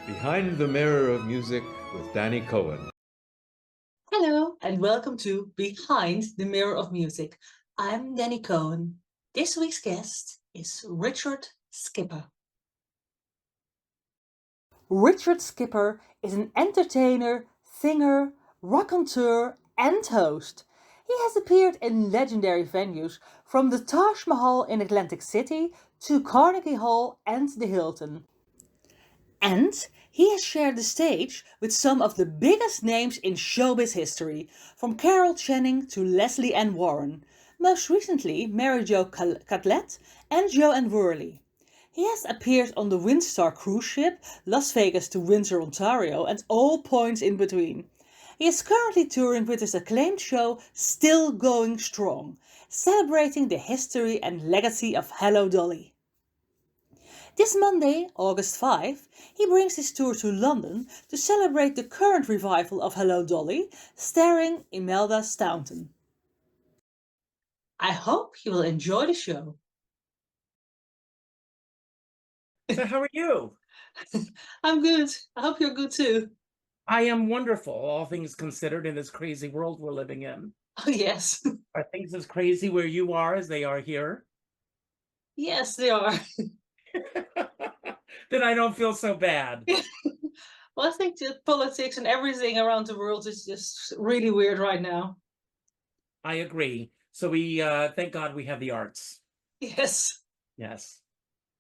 Behind the Mirror of Music with Dannii Cohen. Hello, and welcome to Behind the Mirror of Music. I'm Dannii Cohen. This week's guest is Richard Skipper. Richard Skipper is an entertainer, singer, raconteur, and host. He has appeared in legendary venues from the Taj Mahal in Atlantic City to Carnegie Hall and the Hilton. And he has shared the stage with some of the biggest names in showbiz history, from Carol Channing to Lesley Ann Warren, most recently Mary Jo Catlett and Joanne Worley. He has appeared on the Windstar Cruise ship, Las Vegas to Windsor, Ontario, and all points in between. He is currently touring with his acclaimed show Still Going Strong, celebrating the history and legacy of Hello Dolly. This Monday, August 5, he brings his tour to London to celebrate the current revival of Hello Dolly, starring Imelda Staunton. I hope you will enjoy the show. So how are you? I'm good. I hope you're good too. I am wonderful, all things considered, in this crazy world we're living in. Oh, yes. Are things as crazy where you are as they are here? Yes, they are. Then I don't feel so bad. Well, I think that politics and everything around the world is just really weird right now. I agree. So we thank God we have the arts. Yes. Yes.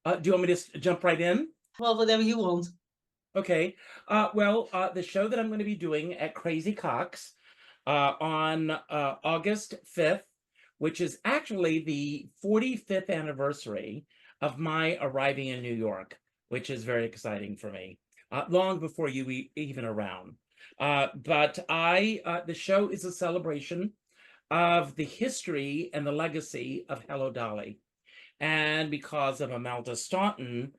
Do you want me to jump right in? Well, whatever you want. Okay. The show that I'm going to be doing at Crazy Coqs on August 5th, which is actually the 45th anniversary of my arriving in New York, which is very exciting for me, long before you even around. The show is a celebration of the history and the legacy of Hello Dolly. And because of Imelda Staunton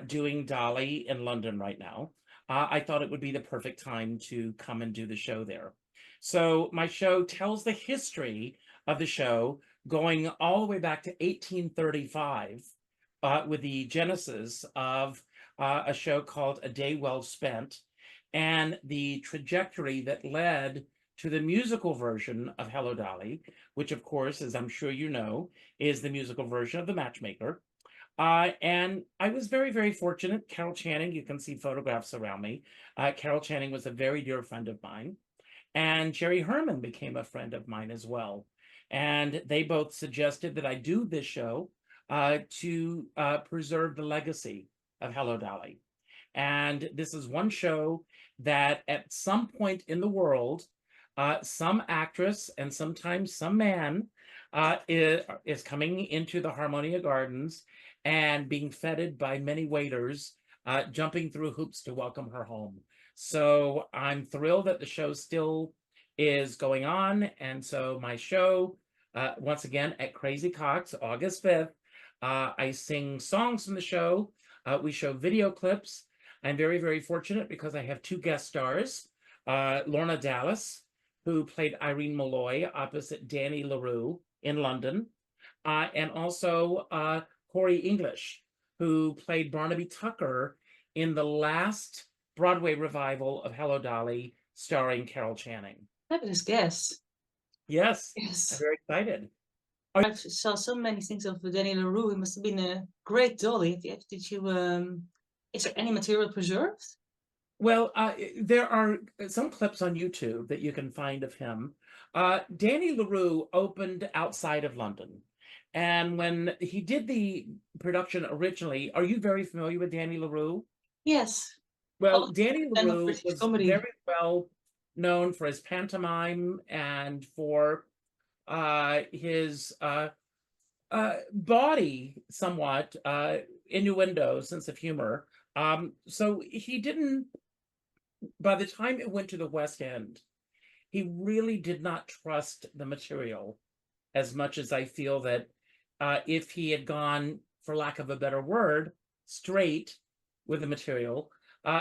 doing Dolly in London right now, I thought it would be the perfect time to come and do the show there. So my show tells the history of the show going all the way back to 1835 with the genesis of a show called A Day Well Spent and the trajectory that led to the musical version of Hello Dolly, which of course, as I'm sure you know, is the musical version of The Matchmaker. And I was very, very fortunate. Carol Channing, you can see photographs around me. Carol Channing was a very dear friend of mine. And Jerry Herman became a friend of mine as well. And they both suggested that I do this show to preserve the legacy of Hello Dolly. And this is one show that at some point in the world, some actress and sometimes some man is coming into the Harmonia Gardens and being feted by many waiters, jumping through hoops to welcome her home. So I'm thrilled that the show still is going on. And so my show, once again, at Crazy Coqs, August 5th, I sing songs from the show. We show video clips. I'm very, very fortunate because I have two guest stars, Lorna Dallas, who played Irene Malloy opposite Danny LaRue in London, and also Corey English, who played Barnaby Tucker in the last Broadway revival of Hello Dolly, starring Carol Channing. Fabulous guest. Yes, Yes. I'm very excited. I saw so many things of Danny LaRue. He must have been a great Dolly. Did you? Is there any material preserved? Well, there are some clips on YouTube that you can find of him. Danny LaRue opened outside of London. And when he did the production originally, are you very familiar with Danny LaRue? Yes. Well, Danny And LaRue British was comedy. very well known for his pantomime and for his body, somewhat innuendo, sense of humor. So he didn't, by the time it went to the West End, he really did not trust the material as much as I feel that if he had gone, for lack of a better word, straight with the material,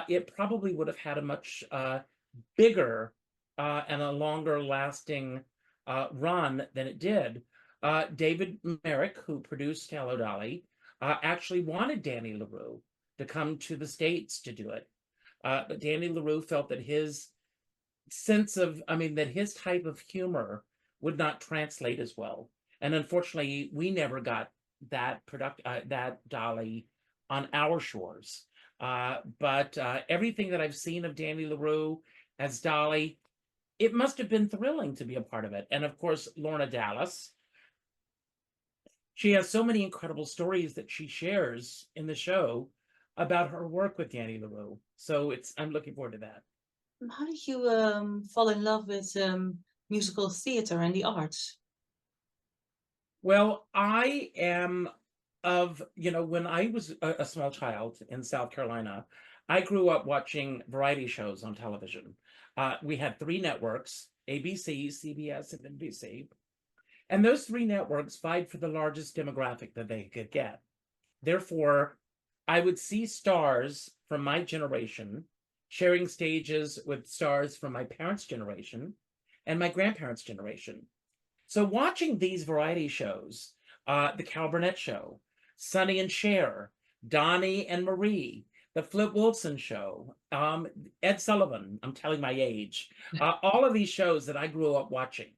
it probably would have had a much bigger and a longer lasting run than it did. David Merrick, who produced Hello Dolly, actually wanted Danny LaRue to come to the States to do it. But Danny LaRue felt that his that his type of humor would not translate as well. And unfortunately, we never got that Dolly on our shores. But everything that I've seen of Danny LaRue as Dolly, it must have been thrilling to be a part of it. And of course, Lorna Dallas, she has so many incredible stories that she shares in the show about her work with Danny LaRue. So I'm looking forward to that. How did you fall in love with musical theater and the arts? Well, I am when I was a small child in South Carolina, I grew up watching variety shows on television. We had three networks, ABC, CBS, and NBC. And those three networks vied for the largest demographic that they could get. Therefore, I would see stars from my generation sharing stages with stars from my parents' generation and my grandparents' generation. So watching these variety shows, the Cal Burnett Show, Sonny and Cher, Donnie and Marie, the Flip Wilson Show, Ed Sullivan, I'm telling my age, all of these shows that I grew up watching,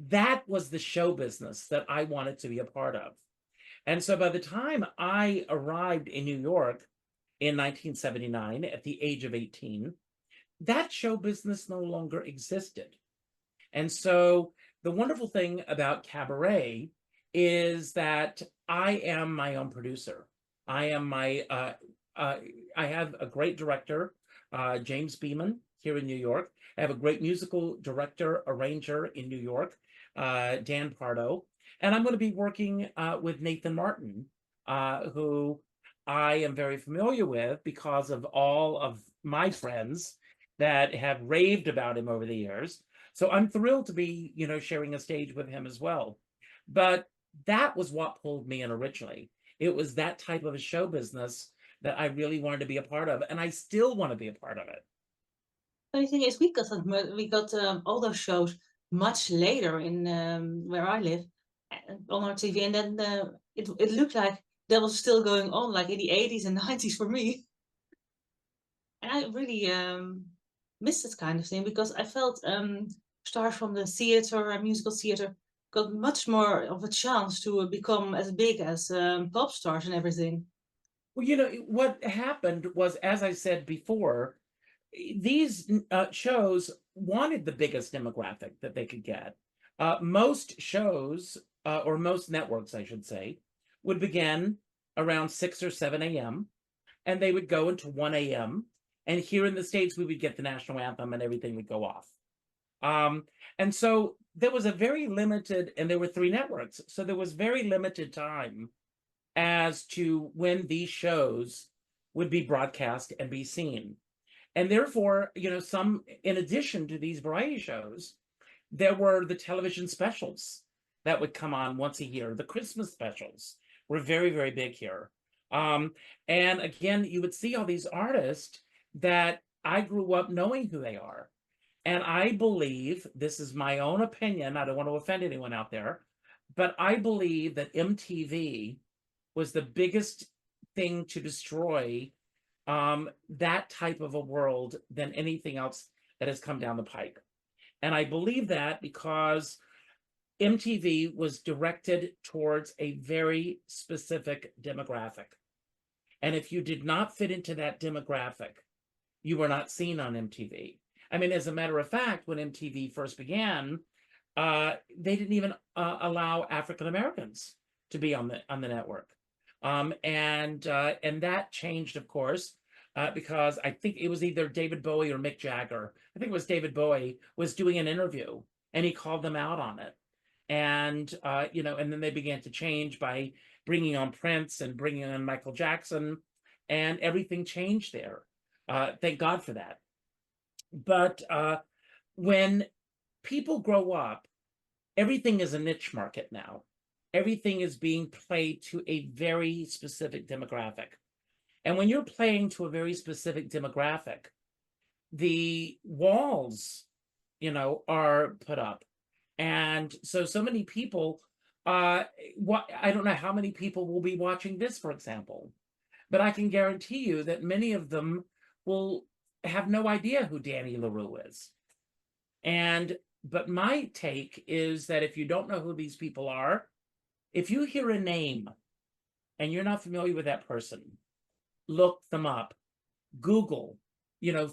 that was the show business that I wanted to be a part of. And so by the time I arrived in New York in 1979 at the age of 18, that show business no longer existed. And so the wonderful thing about cabaret is that I am my own producer. I have a great director, James Beeman, here in New York. I have a great musical director, arranger in New York, Dan Pardo. And I'm going to be working with Nathan Martin, who I am very familiar with because of all of my friends that have raved about him over the years. So I'm thrilled to be, sharing a stage with him as well. But that was what pulled me in originally. It was that type of a show business that I really wanted to be a part of, and I still want to be a part of it. The thing is, we got all those shows much later in where I live on our TV, and then it looked like that was still going on, like in the 80s and 90s for me. And I really missed this kind of thing because I felt stars from the theater and musical theater got much more of a chance to become as big as pop stars and everything. Well, what happened was, as I said before, these shows wanted the biggest demographic that they could get. Most shows, or most networks, I should say, would begin around 6 or 7 a.m. and they would go into 1 a.m. And here in the States, we would get the national anthem and everything would go off. And so there was a very limited, and there were three networks. So there was very limited time as to when these shows would be broadcast and be seen. And therefore, in addition to these variety shows, there were the television specials that would come on once a year. The Christmas specials were very, very big here. And again, you would see all these artists that I grew up knowing who they are. And I believe, this is my own opinion, I don't want to offend anyone out there, but I believe that MTV was the biggest thing to destroy that type of a world than anything else that has come down the pike. And I believe that because MTV was directed towards a very specific demographic. And if you did not fit into that demographic, you were not seen on MTV. I mean, as a matter of fact, when MTV first began, they didn't even allow African Americans to be on the network. And that changed, of course, because I think it was either David Bowie or Mick Jagger. I think it was David Bowie was doing an interview and he called them out on it. And, and then they began to change by bringing on Prince and bringing on Michael Jackson, and everything changed there. Thank God for that. But when people grow up, everything is a niche market now. Everything is being played to a very specific demographic. And when you're playing to a very specific demographic, the walls, are put up. And so many people, I don't know how many people will be watching this, for example, but I can guarantee you that many of them will have no idea who Dannii LaRue is. But my take is that if you don't know who these people are, if you hear a name and you're not familiar with that person, look them up, Google,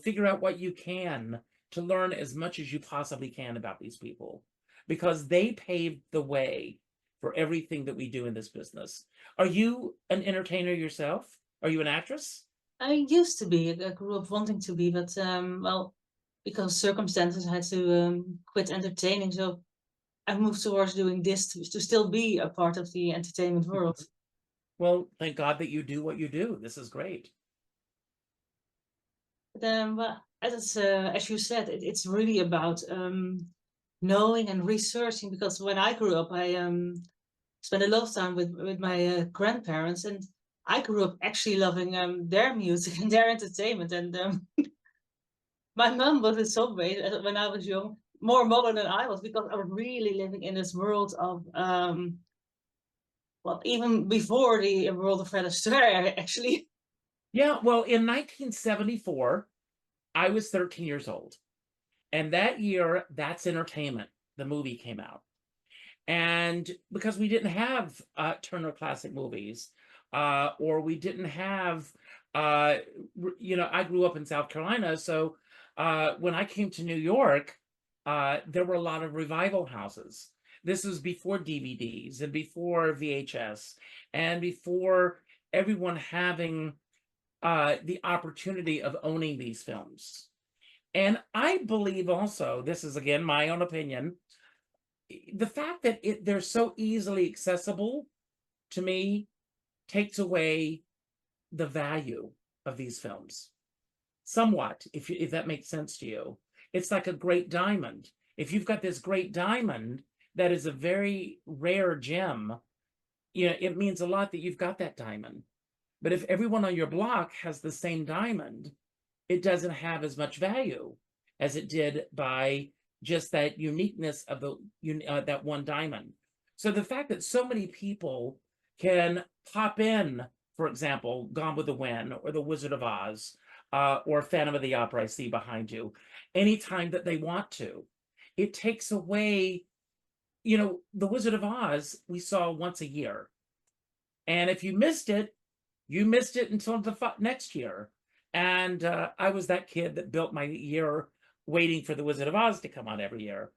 figure out what you can to learn as much as you possibly can about these people, because they paved the way for everything that we do in this business. Are you an entertainer yourself? Are you an actress? I used to be. I grew up wanting to be, but well, because of circumstances, I had to quit entertaining. So I moved towards doing this to still be a part of the entertainment world. Well, thank God that you do what you do. This is great. But, well, as you said, it's really about knowing and researching. Because when I grew up, I spent a lot of time with my grandparents, and I grew up actually loving their music and their entertainment. And my mom was in some ways, when I was young, more modern than I was, because I was really living in this world of well, even before the world of Fred Astaire, actually. Yeah, well, in 1974, I was 13 years old. And that year, That's Entertainment, the movie, came out. And because we didn't have Turner Classic Movies, or we didn't have, I grew up in South Carolina. So when I came to New York, there were a lot of revival houses. This was before DVDs and before VHS and before everyone having the opportunity of owning these films. And I believe also, this is again my own opinion, the fact that they're so easily accessible, to me, takes away the value of these films somewhat, if that makes sense to you. It's like a great diamond. If you've got this great diamond that is a very rare gem, it means a lot that you've got that diamond. But if everyone on your block has the same diamond, it doesn't have as much value as it did by just that uniqueness of that one diamond. So the fact that so many people can pop in, for example, Gone with the Wind or The Wizard of Oz, or Phantom of the Opera I see behind you, anytime that they want to, it takes away, The Wizard of Oz we saw once a year. And if you missed it until the next year. And I was that kid that built my year waiting for The Wizard of Oz to come out every year.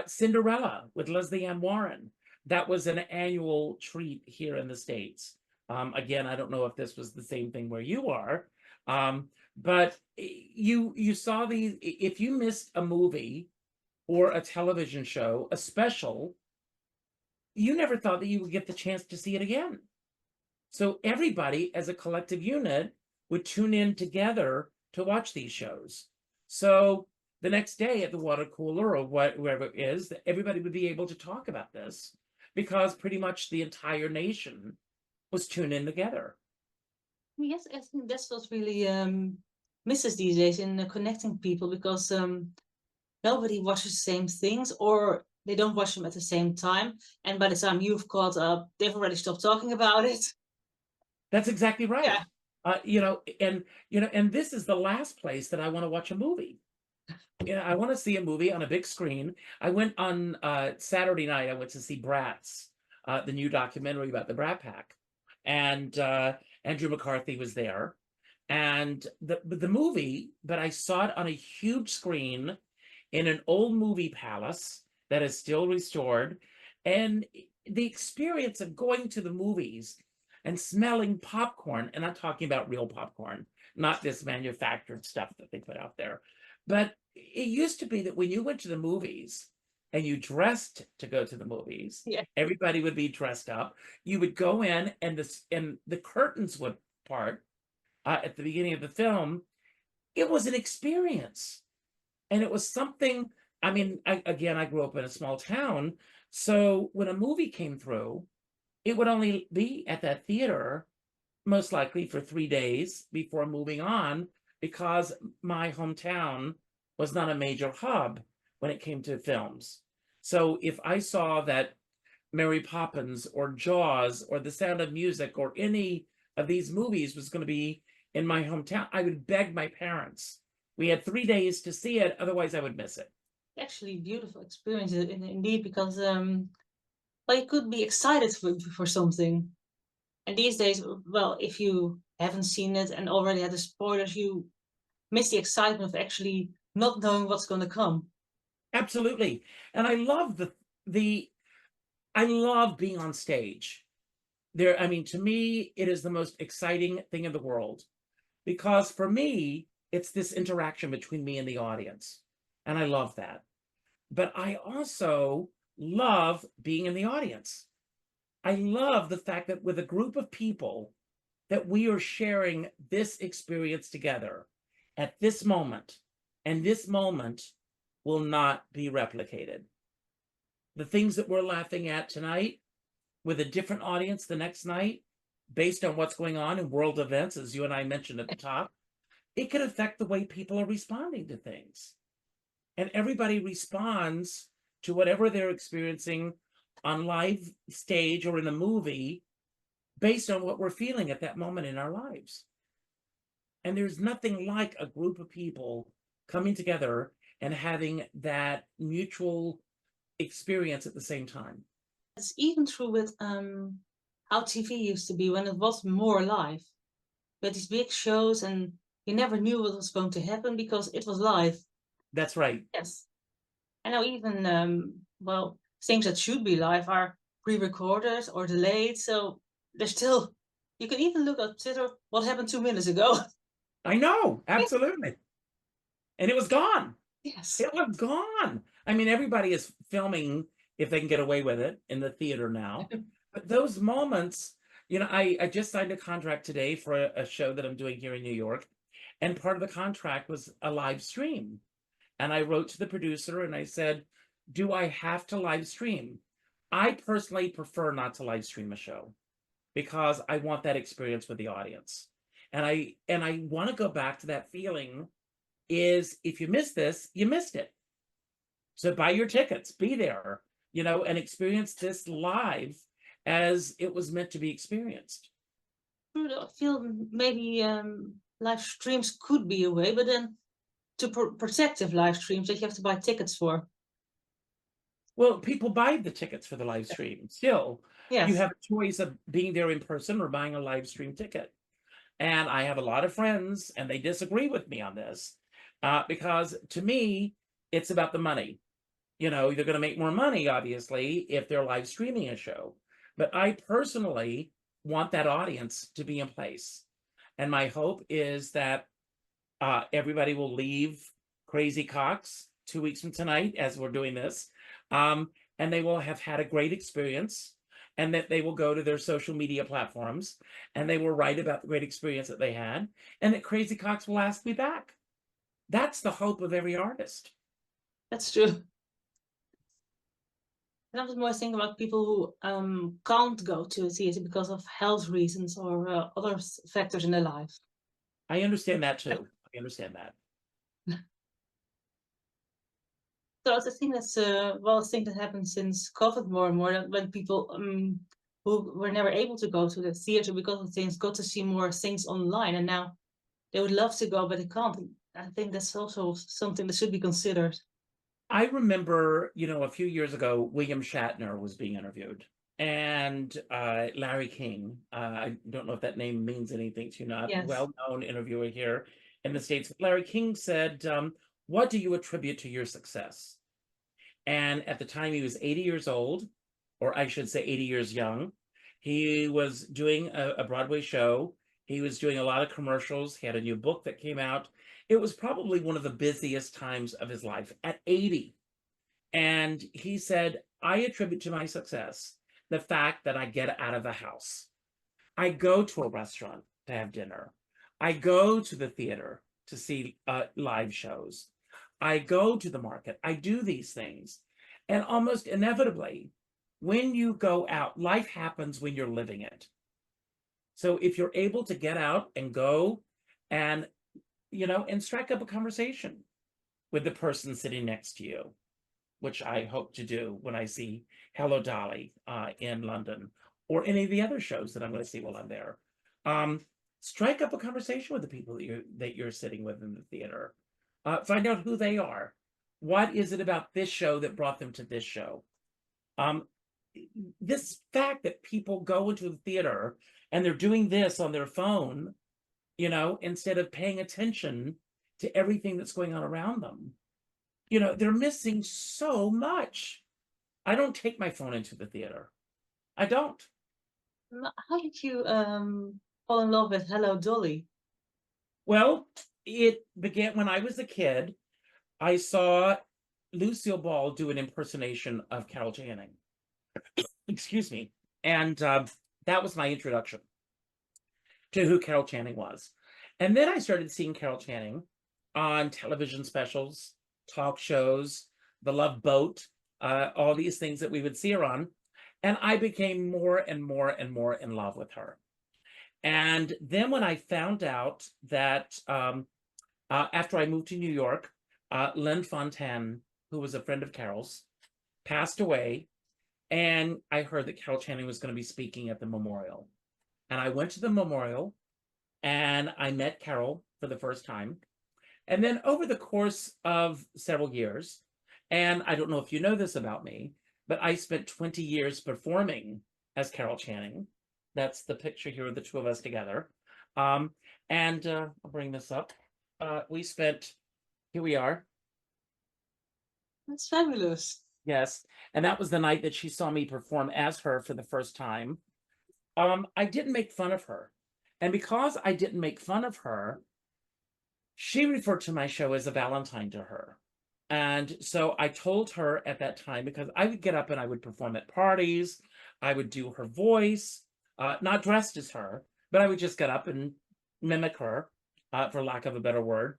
Cinderella with Lesley Ann Warren. That was an annual treat here in the States. Again, I don't know if this was the same thing where you are, but you saw these. If you missed a movie or a television show, a special, you never thought that you would get the chance to see it again. So everybody, as a collective unit, would tune in together to watch these shows. So the next day at the water cooler or wherever it is, everybody would be able to talk about this, because pretty much the entire nation was tuned in together. Yes, I think that's what really misses these days in connecting people, because nobody watches the same things, or they don't watch them at the same time. And by the time you've caught up, they've already stopped talking about it. That's exactly right. Yeah. And this is the last place that I want to watch a movie. I want to see a movie on a big screen. I went on Saturday night. I went to see Bratz, the new documentary about the Brat Pack, and Andrew McCarthy was there, and the movie. But I saw it on a huge screen in an old movie palace that is still restored, and the experience of going to the movies and smelling popcorn, and I'm talking about real popcorn, not this manufactured stuff that they put out there. But it used to be that when you went to the movies and you dressed to go to the movies, Yeah. Everybody would be dressed up. You would go in, and the curtains would part at the beginning of the film. It was an experience, and it was something. I mean, I grew up in a small town, so when a movie came through, it would only be at that theater, most likely for 3 days before moving on, because my hometown was not a major hub when it came to films. So if I saw that Mary Poppins or Jaws or The Sound of Music or any of these movies was going to be in my hometown, I would beg my parents We had 3 days to see it, otherwise I would miss it. Actually, beautiful experience indeed, because well, you could be excited for something. And these days, well, if you haven't seen it and already had the spoilers, you miss the excitement of actually not knowing what's going to come. Absolutely. And I love I love being on stage. I mean, to me, it is the most exciting thing in the world, because for me, it's this interaction between me and the audience. And I love that. But I also love being in the audience. I love the fact that with a group of people that we are sharing this experience together at this moment, and this moment will not be replicated. The things that we're laughing at tonight with a different audience the next night, based on what's going on in world events, as you and I mentioned at the top, it could affect the way people are responding to things. And everybody responds to whatever they're experiencing on live stage or in a movie based on what we're feeling at that moment in our lives. And there's nothing like a group of people coming together and having that mutual experience at the same time. It's even true with how TV used to be when it was more live. With these big shows, and you never knew what was going to happen because it was live. That's right. Yes. And now even well, things that should be live are pre-recorded or delayed. So there's still, you can even look at Twitter, what happened 2 minutes ago. I know, absolutely. And it was gone. Yes. It was gone. I mean, everybody is filming if they can get away with it in the theater now. But those moments, you know, I just signed a contract today for a show that I'm doing here in New York. And part of the contract was a live stream. And I wrote to the producer and I said, do I have to live stream? I personally prefer not to live stream a show because I want that experience with the audience. And I want to go back to that feeling is if you miss this, you missed it. So buy your tickets, be there, you know, and experience this live as it was meant to be experienced. I feel maybe live streams could be a way, but then to protective live streams that you have to buy tickets for. Well, people buy the tickets for the live stream still. Yes. You have a choice of being there in person or buying a live stream ticket. And I have a lot of friends, and they disagree with me on this because to me, it's about the money. You know, they're going to make more money, obviously, if they're live streaming a show. But I personally want that audience to be in place. And my hope is that everybody will leave Crazy Coqs 2 weeks from tonight as we're doing this. And they will have had a great experience, and that they will go to their social media platforms and they will write about the great experience that they had, and that Crazy Coqs will ask me back. That's the hope of every artist. That's true. And I was more thinking about people who can't go to a theater because of health reasons or other factors in their life. I understand that too. I understand that. So I think that's well, a thing that happened since COVID more and more, that when people who were never able to go to the theater because of things got to see more things online, and now they would love to go but they can't. I think that's also something that should be considered. I remember, you know, a few years ago, William Shatner was being interviewed, and Larry King. I don't know if that name means anything to you, not Yes. well-known interviewer here in the States. Larry King said, what do you attribute to your success? And at the time, he was 80 years old, or I should say 80 years young. He was doing a Broadway show. He was doing a lot of commercials. He had a new book that came out. It was probably one of the busiest times of his life at 80. And he said, I attribute to my success the fact that I get out of the house. I go to a restaurant to have dinner. I go to the theater to see live shows. I go to the market. I do these things. And almost inevitably, when you go out, life happens when you're living it. So if you're able to get out and go and, you know, and strike up a conversation with the person sitting next to you, which I hope to do when I see Hello Dolly in London, or any of the other shows that I'm going to see while I'm there. Strike up a conversation with the people that you're sitting with in the theater. find out who they are. What is it about this show that brought them to this show? This fact that people go into the theater and they're doing this on their phone, instead of paying attention to everything that's going on around them, they're missing so much. I don't take my phone into the theater. I don't. How did you fall in love with Hello Dolly? Well, it began when I was a kid. I saw Lucille Ball do an impersonation of Carol Channing. Excuse me. And that was my introduction to who Carol Channing was. And then I started seeing Carol Channing on television specials, talk shows, The Love Boat, all these things that we would see her on. And I became more and more and more in love with her. And then when I found out that after I moved to New York, Len Fontaine, who was a friend of Carol's, passed away. And I heard that Carol Channing was going to be speaking at the memorial. And I went to the memorial and I met Carol for the first time. And then over the course of several years, and I don't know if you know this about me, but I spent 20 years performing as Carol Channing. That's the picture here of the two of us together. And I'll bring this up. Here we are. That's fabulous. Yes. And that was the night that she saw me perform as her for the first time. I didn't make fun of her. And because I didn't make fun of her, she referred to my show as a Valentine to her. And so I told her at that time, because I would get up and I would perform at parties, I would do her voice, not dressed as her, but I would just get up and mimic her, for lack of a better word.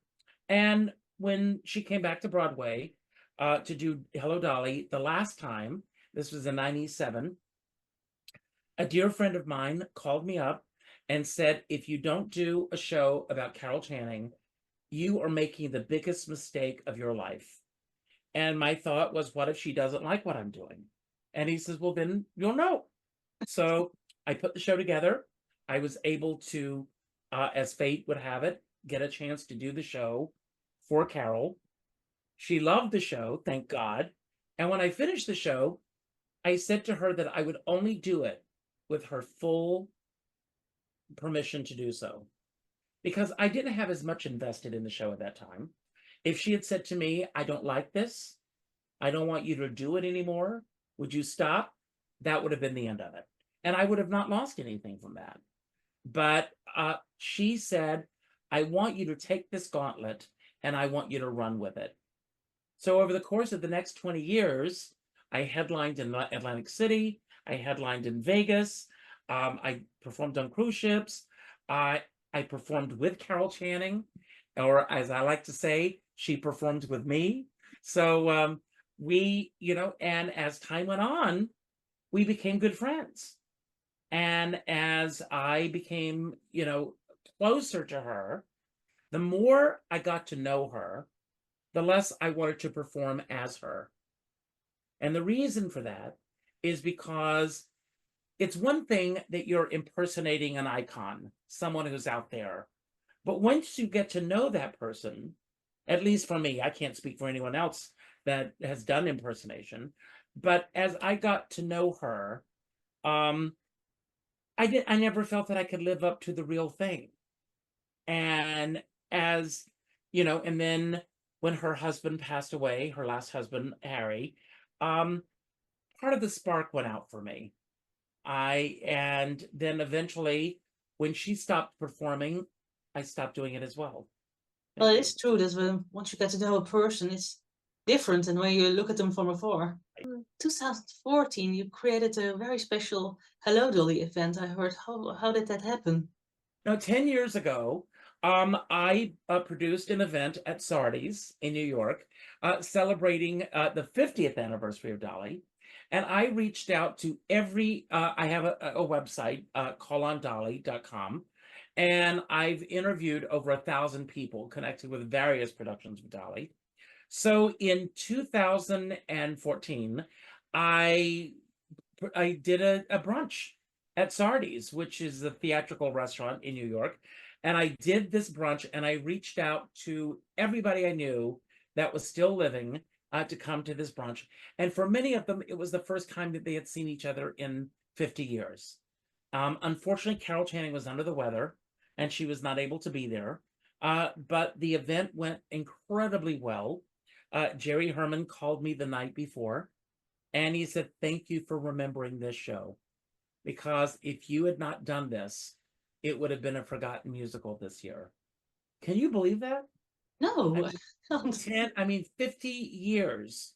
And when she came back to Broadway to do Hello Dolly the last time, this was in '97, a dear friend of mine called me up and said, if you don't do a show about Carol Channing, you are making the biggest mistake of your life. And my thought was, what if she doesn't like what I'm doing? And he says, well, then you'll know. So I put the show together. I was able to, as fate would have it, get a chance to do the show for Carol. She loved the show, thank God. And when I finished the show, I said to her that I would only do it with her full permission to do so, because I didn't have as much invested in the show at that time. If she had said to me, I don't like this, I don't want you to do it anymore, would you stop? That would have been the end of it. And I would have not lost anything from that. But she said, I want you to take this gauntlet and I want you to run with it. So over the course of the next 20 years, I headlined in Atlantic City, I headlined in Vegas, I performed on cruise ships, I performed with Carol Channing, or as I like to say, she performed with me. So we, and as time went on, we became good friends. And as I became, closer to her, the more I got to know her, the less I wanted to perform as her. And the reason for that is because it's one thing that you're impersonating an icon, someone who's out there. But once you get to know that person, at least for me, I can't speak for anyone else that has done impersonation, but as I got to know her, I never felt that I could live up to the real thing. And and then when her husband passed away, her last husband, Harry, part of the spark went out for me. And then eventually, when she stopped performing, I stopped doing it as well. Well, it is true that once you get to know a person, it's different than when you look at them from afar. In 2014, you created a very special Hello Dolly event. I heard. How did that happen? Now, 10 years ago, I produced an event at Sardi's in New York, celebrating the 50th anniversary of Dolly. And I reached out to I have a website, callondolly.com, and I've interviewed over 1,000 people connected with various productions of Dolly. So in 2014, I did a brunch at Sardi's, which is a theatrical restaurant in New York. And I did this brunch, and I reached out to everybody I knew that was still living to come to this brunch. And for many of them, it was the first time that they had seen each other in 50 years. Unfortunately, Carol Channing was under the weather, and she was not able to be there. But the event went incredibly well. Jerry Herman called me the night before, and he said, "Thank you for remembering this show, because if you had not done this, it would have been a forgotten musical this year." Can you believe that? No. 50 years.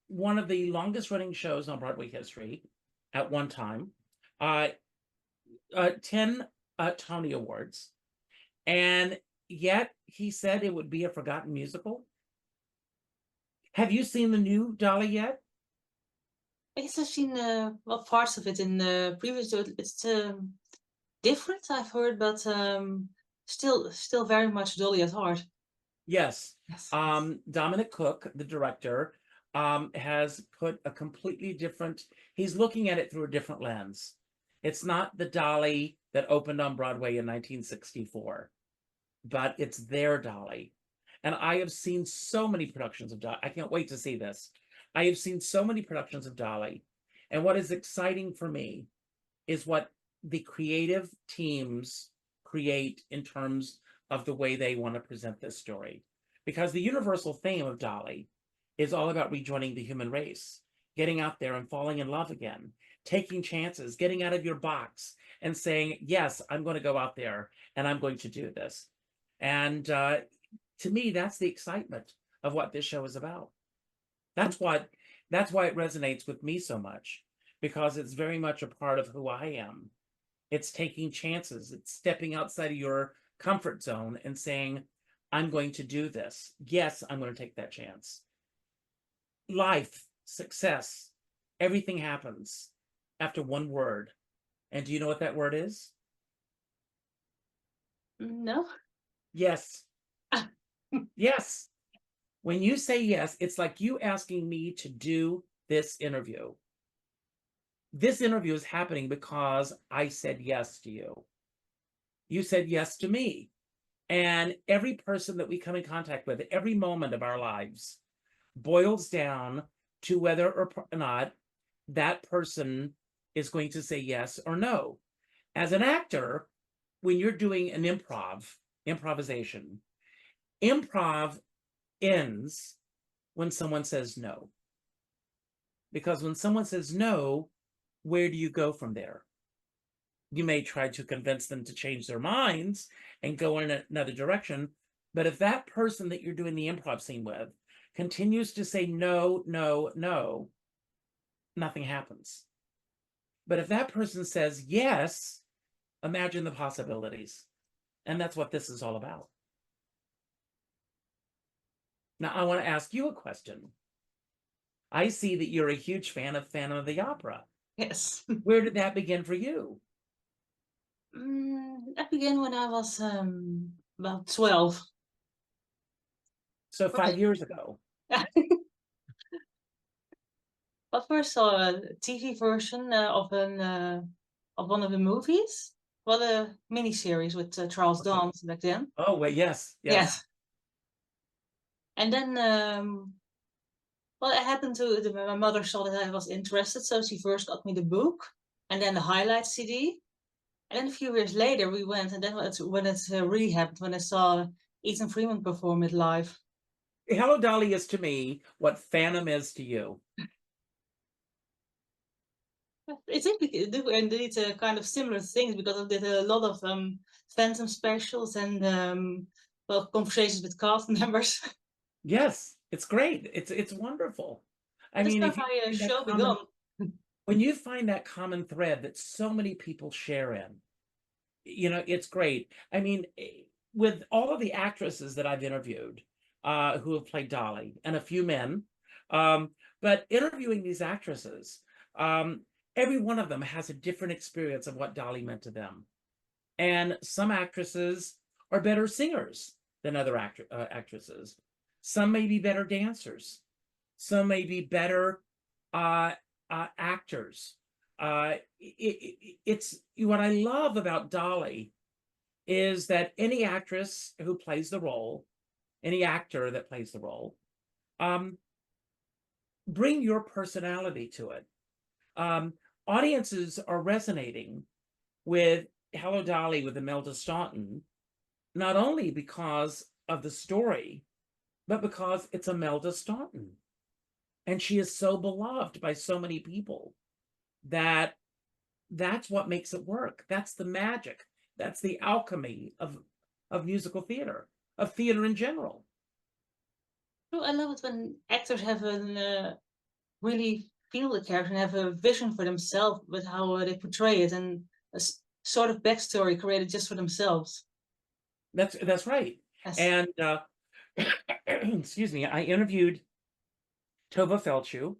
One of the longest running shows on Broadway history at one time. 10 Tony Awards. And yet he said it would be a forgotten musical. Have you seen the new Dolly yet? I guess I've seen well, parts of it in the previous. It's different, I've heard, but still very much Dolly at heart. Yes. Yes. Dominic Cook, the director, has put a completely different, he's looking at it through a different lens. It's not the Dolly that opened on Broadway in 1964, but it's their Dolly. And I have seen so many productions of Dolly. I can't wait to see this. I have seen so many productions of Dolly. And what is exciting for me is what the creative teams create in terms of the way they want to present this story. Because the universal theme of Dolly is all about rejoining the human race, getting out there and falling in love again, taking chances, getting out of your box and saying, yes, I'm going to go out there and I'm going to do this. And to me, that's the excitement of what this show is about. That's why it resonates with me so much, because it's very much a part of who I am. It's taking chances. It's stepping outside of your comfort zone and saying, I'm going to do this. Yes, I'm going to take that chance. Life, success, everything happens after one word. And do you know what that word is? No. Yes. Yes. When you say yes, it's like you asking me to do this interview. This interview is happening because I said yes to you. You said yes to me. And every person that we come in contact with, every moment of our lives, boils down to whether or not that person is going to say yes or no. As an actor, when you're doing an improvisation, improv ends when someone says no. Because when someone says no, where do you go from there? You may try to convince them to change their minds and go in another direction. But if that person that you're doing the improv scene with continues to say no, no, no, nothing happens. But if that person says yes, imagine the possibilities. And that's what this is all about. Now, I want to ask you a question. I see that you're a huge fan of Phantom of the Opera. Yes. Where did that begin for you? That began when I was about 12. So 5 years ago. But first saw a TV version of one of the movies. Well, a miniseries with Charles Dance back then. Oh, wait, yes. Yes. And then, well, it happened to my mother saw that I was interested, so she first got me the book and then the highlight CD. And then a few years later, we went, and then when it really happened, when I saw Ethan Freeman perform it live. Hello, Dolly is to me what Phantom is to you. I think we do indeed kind of similar things, because I did a lot of Phantom specials and well, conversations with cast members. Yes, it's great. It's wonderful. I mean, if my show begun. When you find that common thread that so many people share in, you know, it's great. I mean, with all of the actresses that I've interviewed who have played Dolly, and a few men, but interviewing these actresses, every one of them has a different experience of what Dolly meant to them. And some actresses are better singers than other actresses. Some may be better dancers. Some may be better actors. It's what I love about Dolly is that any actress who plays the role, any actor that plays the role, bring your personality to it. Audiences are resonating with Hello Dolly with Imelda Staunton, not only because of the story, but because it's Imelda Staunton. And she is so beloved by so many people that that's what makes it work. That's the magic. That's the alchemy of musical theater, of theater in general. Oh, I love it when actors have really feel the character and have a vision for themselves with how they portray it, and a sort of backstory created just for themselves. That's right. Yes. And excuse me, I interviewed Tovah Feldshuh,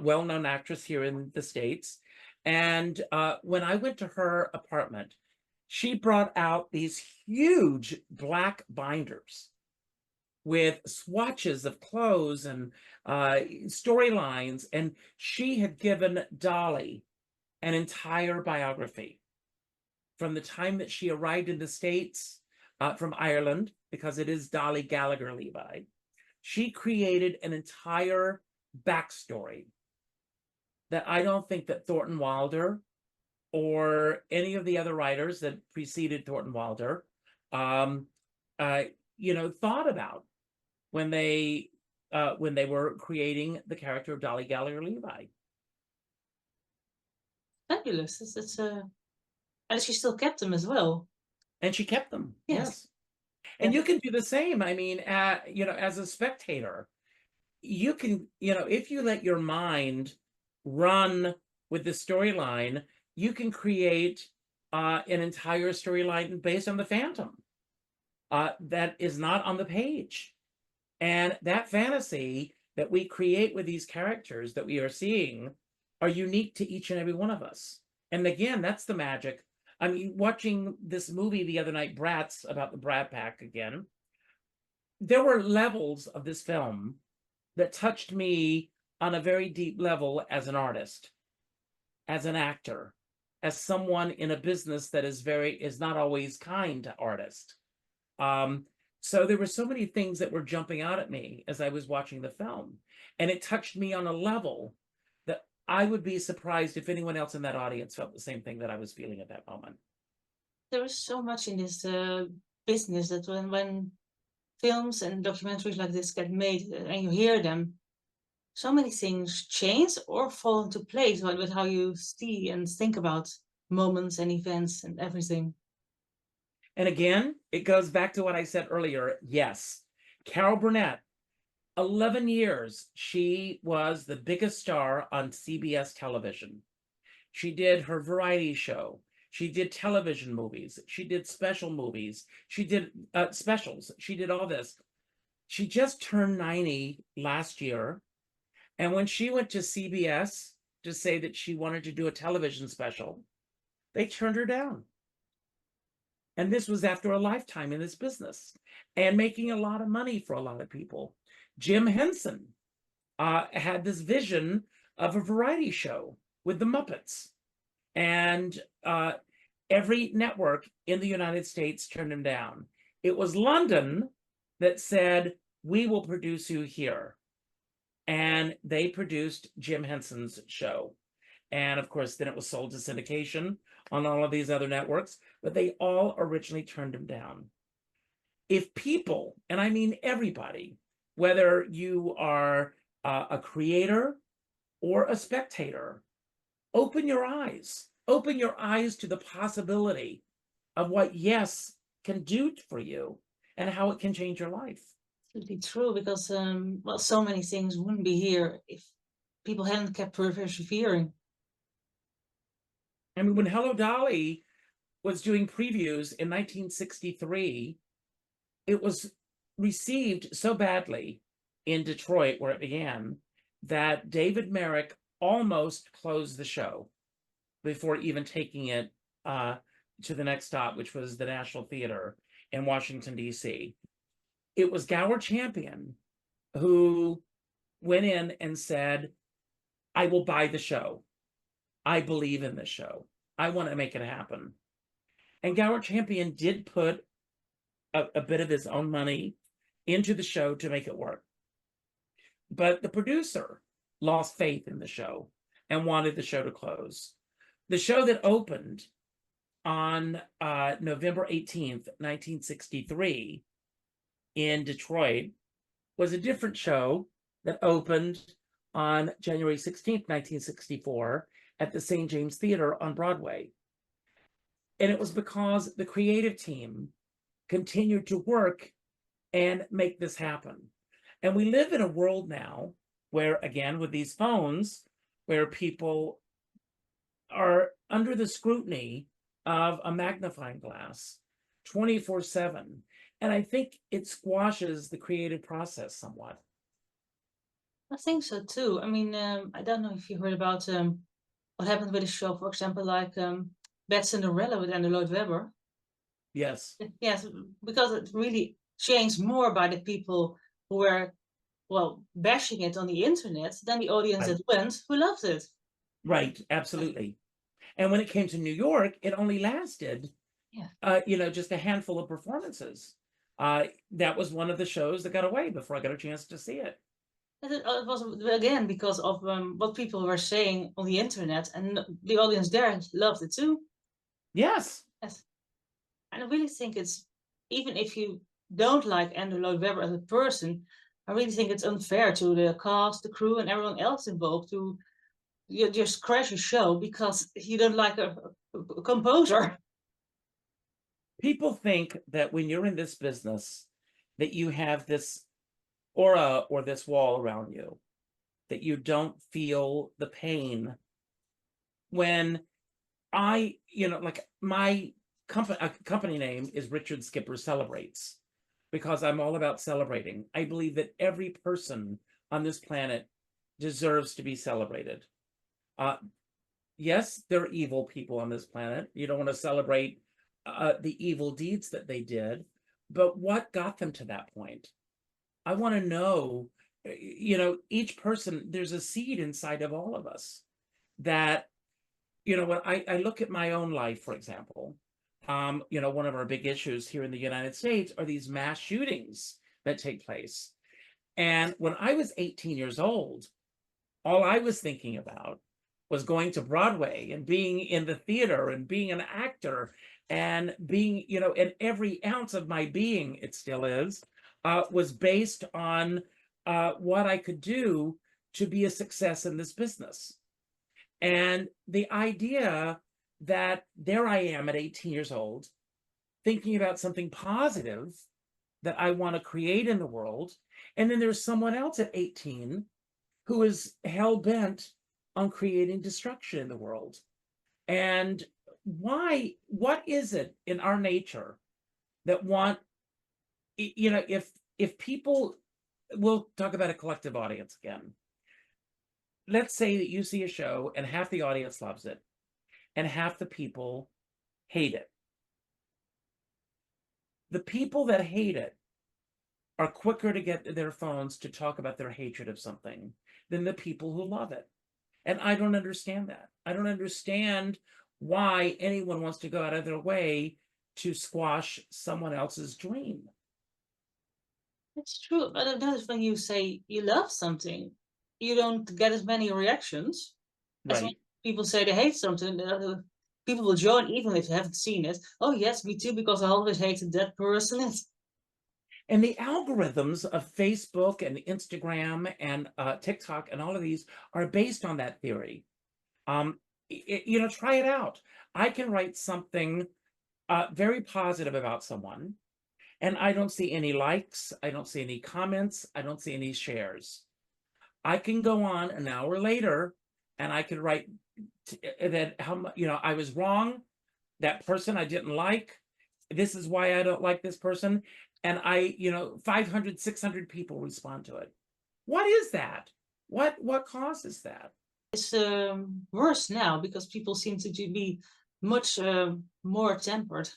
well-known actress here in the States. And when I went to her apartment, she brought out these huge black binders with swatches of clothes and storylines. And she had given Dolly an entire biography from the time that she arrived in the States from Ireland, because it is Dolly Gallagher Levi. She created an entire backstory that I don't think that Thornton Wilder or any of the other writers that preceded Thornton Wilder, thought about when they were creating the character of Dolly Gallagher Levi. Fabulous. And she still kept them as well. And she kept them. Yes. And you can do the same. I mean, as a spectator, you can, if you let your mind run with the storyline, you can create an entire storyline based on the Phantom that is not on the page. And that fantasy that we create with these characters that we are seeing are unique to each and every one of us. And again, that's the magic. I mean, watching this movie the other night, Bratz, about the Brat Pack again, there were levels of this film that touched me on a very deep level as an artist, as an actor, as someone in a business that is not always kind to artists. So there were so many things that were jumping out at me as I was watching the film, and it touched me on a level that I would be surprised if anyone else in that audience felt the same thing that I was feeling at that moment. There is so much in this business that when films and documentaries like this get made and you hear them, so many things change or fall into place with how you see and think about moments and events and everything. And again, it goes back to what I said earlier. Yes, Carol Burnett, 11 years, she was the biggest star on CBS television. She did her variety show. She did television movies. She did special movies. She did specials. She did all this. She just turned 90 last year. And when she went to CBS to say that she wanted to do a television special, they turned her down. And this was after a lifetime in this business and making a lot of money for a lot of people. Jim Henson had this vision of a variety show with the Muppets. And every network in the United States turned him down. It was London that said, we will produce you here. And they produced Jim Henson's show. And of course, then it was sold to syndication on all of these other networks, but they all originally turned him down. If people, and I mean everybody, whether you are a creator or a spectator, open your eyes to the possibility of what yes can do for you and how it can change your life. Absolutely true, because so many things wouldn't be here if people hadn't kept persevering. I mean, when Hello Dolly was doing previews in 1963, it was received so badly in Detroit, where it began, that David Merrick almost closed the show before even taking it to the next stop, which was the National Theater in Washington, D.C. It was Gower Champion who went in and said, I will buy the show. I believe in this show. I want to make it happen. And Gower Champion did put a bit of his own money into the show to make it work. But the producer lost faith in the show and wanted the show to close. The show that opened on November 18th, 1963 in Detroit was a different show that opened on January 16th, 1964 at the St. James Theater on Broadway. And it was because the creative team continued to work and make this happen. And we live in a world now where, again, with these phones, where people are under the scrutiny of a magnifying glass 24/7. And I think it squashes the creative process somewhat. I think so too. I mean, I don't know if you heard about what happened with a show, for example, like Bad Cinderella with Andrew Lloyd Webber. Yes. Yes, because it really changed more by the people who were, well, bashing it on the internet than the audience Right. that went who loved it. Right, absolutely. And when it came to New York, it only lasted, just a handful of performances. That was one of the shows that got away before I got a chance to see it. It was, again, because of what people were saying on the internet, and the audience there loved it too. Yes. Yes. And I really think it's, even if you don't like Andrew Lloyd Webber as a person, I really think it's unfair to the cast, the crew, and everyone else involved to just crash a show because you don't like a composer. People think that when you're in this business, that you have this aura or this wall around you, that you don't feel the pain. When my company name is Richard Skipper Celebrates, because I'm all about celebrating. I believe that every person on this planet deserves to be celebrated. Yes, there are evil people on this planet. You don't want to celebrate the evil deeds that they did, but what got them to that point? I want to know, each person, there's a seed inside of all of us that, when I look at my own life, for example, one of our big issues here in the United States are these mass shootings that take place. And when I was 18 years old, all I was thinking about was going to Broadway and being in the theater and being an actor and being, and every ounce of my being, it still is, was based on what I could do to be a success in this business. And the idea that there I am at 18 years old, thinking about something positive that I want to create in the world. And then there's someone else at 18 who is hell-bent on creating destruction in the world. And what is it in our nature that if people, we'll talk about a collective audience again. Let's say that you see a show and half the audience loves it and half the people hate it. The people that hate it are quicker to get their phones to talk about their hatred of something than the people who love it. And I don't understand that. I don't understand why anyone wants to go out of their way to squash someone else's dream. It's true, but that is when you say you love something, you don't get as many reactions as when people say they hate something. People will join even if they haven't seen it. Oh yes, me too, because I always hated that person. And the algorithms of Facebook and Instagram and TikTok and all of these are based on that theory. Try it out. I can write something very positive about someone, and I don't see any likes, I don't see any comments, I don't see any shares. I can go on an hour later and I could write that I was wrong, that person I didn't like, this is why I don't like this person. And 500, 600 people respond to it. What is that? What causes that? It's worse now because people seem to be much more tempered.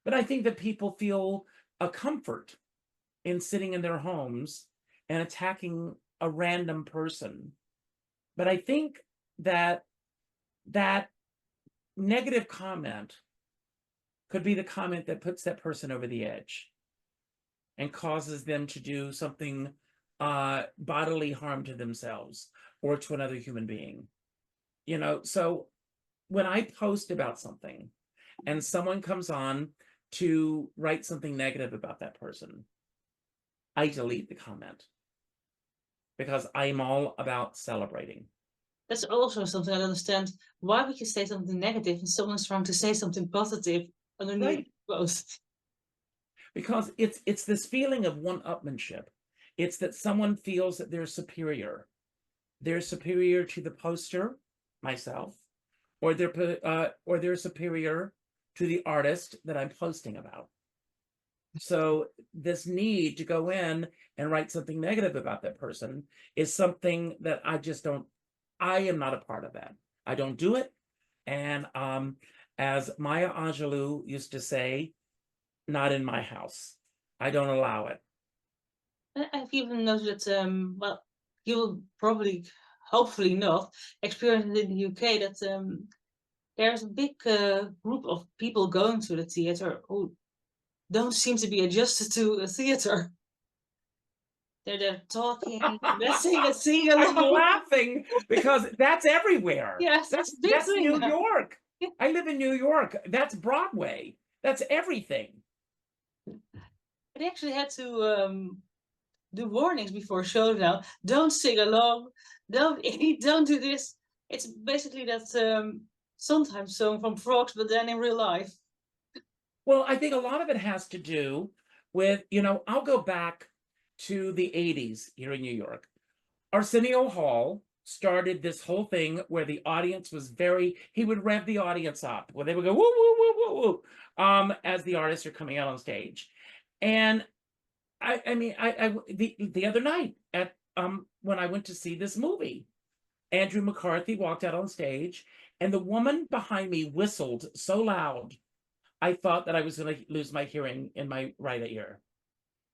But I think that people feel a comfort in sitting in their homes and attacking a random person. But I think that negative comment could be the comment that puts that person over the edge and causes them to do something bodily harm to themselves or to another human being. You know, so when I post about something and someone comes on to write something negative about that person, I delete the comment because I'm all about celebrating. That's also something I don't understand. Why would you say something negative and someone's trying to say something positive underneath both? Because it's this feeling of one-upmanship. It's that someone feels that they're superior. They're superior to the poster, myself, or they're superior to the artist that I'm posting about. So this need to go in and write something negative about that person is something that I am not a part of that. I don't do it. And as Maya Angelou used to say, not in my house. I don't allow it. I've even noticed that, well, you'll probably, hopefully not, experience it in the UK that there's a big group of people going to the theater who don't seem to be adjusted to a theater. They're talking, they're singing along. I'm laughing because that's everywhere. Yes, that's thing New now. York. I live in New York. That's Broadway. That's everything. They actually had to do warnings before shows now. Don't sing along. Don't eat. Don't do this. It's basically that sometimes song from frogs, but then in real life. Well, I think a lot of it has to do with, you know, I'll go back to the 80s here in New York. Arsenio Hall started this whole thing where the audience was he would rev the audience up, where they would go, woo, woo, woo, woo, woo, as the artists are coming out on stage. And the other night at when I went to see this movie, Andrew McCarthy walked out on stage and the woman behind me whistled so loud, I thought that I was going to lose my hearing in my right ear.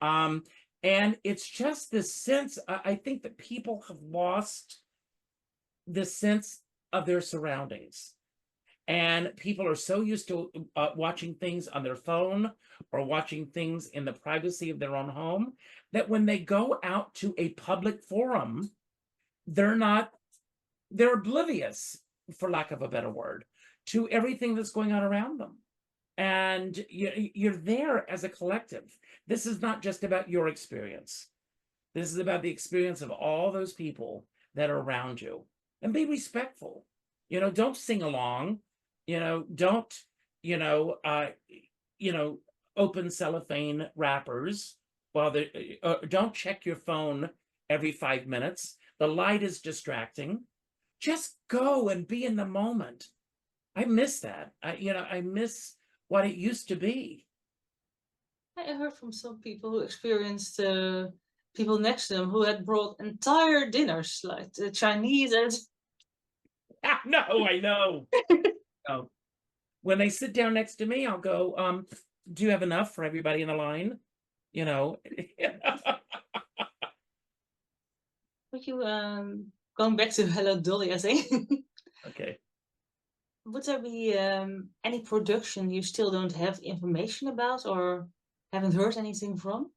And it's just this sense, I think that people have lost this sense of their surroundings. And people are so used to watching things on their phone or watching things in the privacy of their own home that when they go out to a public forum, they're oblivious, for lack of a better word, to everything that's going on around them. And you're there as a collective. This is not just about your experience. This is about the experience of all those people that are around you. And be respectful. You know, don't sing along. You know, don't, open cellophane wrappers while don't check your phone every 5 minutes. The light is distracting. Just go and be in the moment. I miss that. I miss what it used to be. I heard from some people who experienced people next to them who had brought entire dinners, like the Chinese and... No, I know. Oh. When they sit down next to me, I'll go, do you have enough for everybody in the line? You know. Would you, going back to Hello Dolly, I think. Okay. Would there be any production you still don't have information about or haven't heard anything from?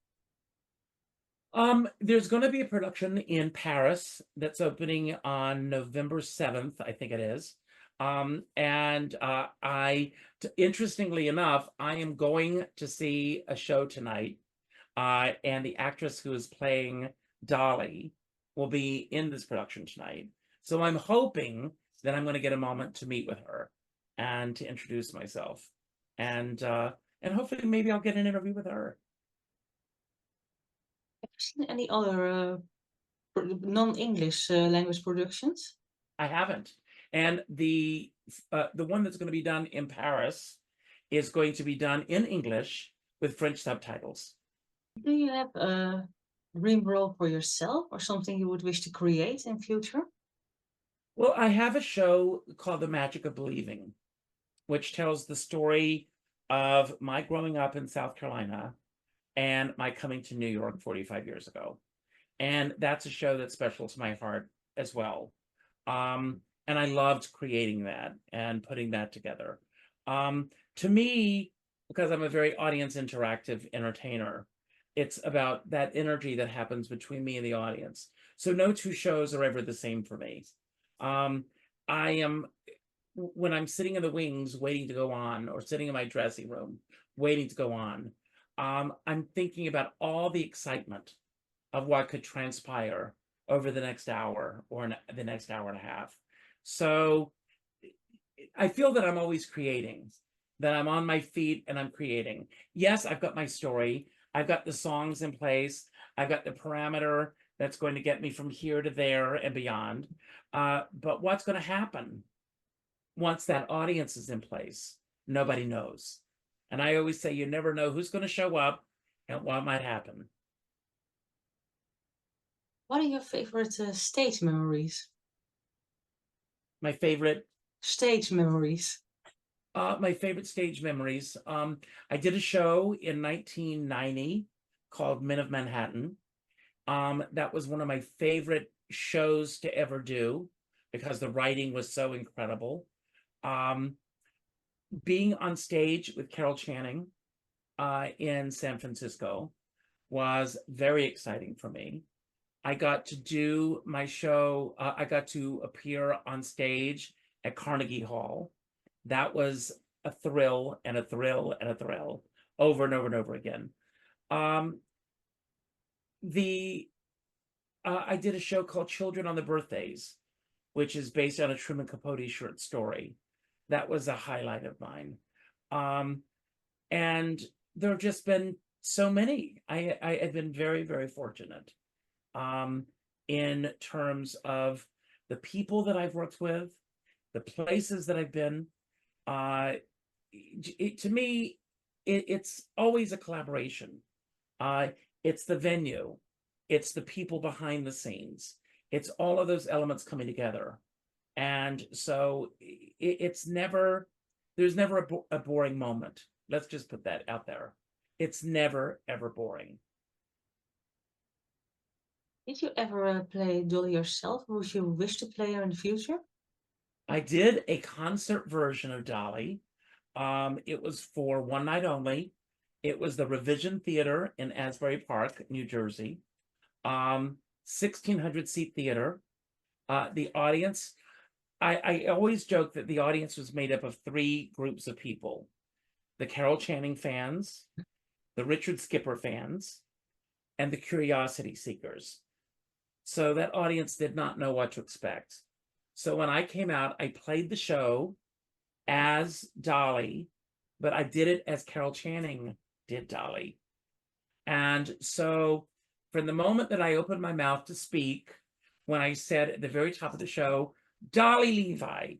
There's going to be a production in Paris that's opening on November 7th, I think it is. Interestingly enough, I am going to see a show tonight, and the actress who is playing Dolly will be in this production tonight. So I'm hoping that I'm going to get a moment to meet with her and to introduce myself, and hopefully maybe I'll get an interview with her. Have you seen any other non-English language productions? I haven't. And the one that's going to be done in Paris is going to be done in English with French subtitles. Do you have a dream role for yourself or something you would wish to create in future? Well, I have a show called The Magic of Believing, which tells the story of my growing up in South Carolina and my coming to New York 45 years ago. And that's a show that's special to my heart as well. And I loved creating that and putting that together. To me, because I'm a very audience interactive entertainer. It's about that energy that happens between me and the audience. So no two shows are ever the same for me. I am, when I'm sitting in the wings waiting to go on, or sitting in my dressing room waiting to go on, I'm thinking about all the excitement of what could transpire over the next hour or the next hour and a half. So I feel that I'm always creating, that I'm on my feet and I'm creating. Yes, I've got my story. I've got the songs in place. I've got the parameter that's going to get me from here to there and beyond. But what's going to happen once that audience is in place? Nobody knows. And I always say, you never know who's going to show up and what might happen. What are your favorite stage memories? My favorite Stage memories. My favorite stage memories. I did a show in 1990 called Men of Manhattan. That was one of my favorite shows to ever do because the writing was so incredible. Being on stage with Carol Channing in San Francisco was very exciting for me. I got to do my show, I got to appear on stage at Carnegie Hall. That was a thrill and a thrill and a thrill over and over and over again. I did a show called Children on the Birthdays, which is based on a Truman Capote short story. That was a highlight of mine. And there have just been so many. I have been very, very fortunate in terms of the people that I've worked with, the places that I've been. To me, it's always a collaboration. It's the venue, it's the people behind the scenes, it's all of those elements coming together. And so there's never a boring moment. Let's just put that out there. It's never, ever boring. Did you ever play Dolly yourself, or would you wish to play her in the future? I did a concert version of Dolly. It was for one night only. It was the Revision Theater in Asbury Park, New Jersey. 1,600 seat theater. The audience, I always joke that the audience was made up of three groups of people: the Carol Channing fans, the Richard Skipper fans, and the curiosity seekers. So that audience did not know what to expect. So when I came out, I played the show as Dolly, but I did it as Carol Channing did Dolly. And so from the moment that I opened my mouth to speak, when I said at the very top of the show, Dolly Levi,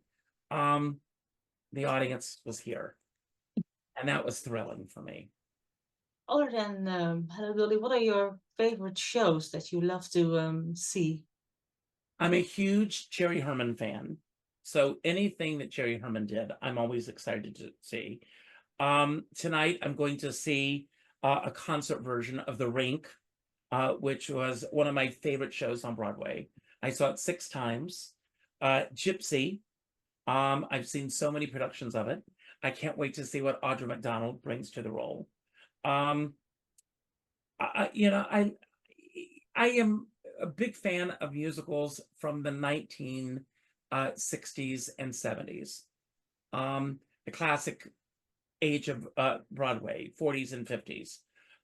the audience was here. And that was thrilling for me. Other than Hello Dolly, what are your favorite shows that you love to see? I'm a huge Jerry Herman fan. So anything that Jerry Herman did, I'm always excited to see. Tonight, I'm going to see a concert version of The Rink, which was one of my favorite shows on Broadway. I saw it 6 times. Gypsy, I've seen so many productions of it. I can't wait to see what Audra McDonald brings to the role. I am a big fan of musicals from the 1960s and 70s. The classic age of Broadway, 40s and 50s.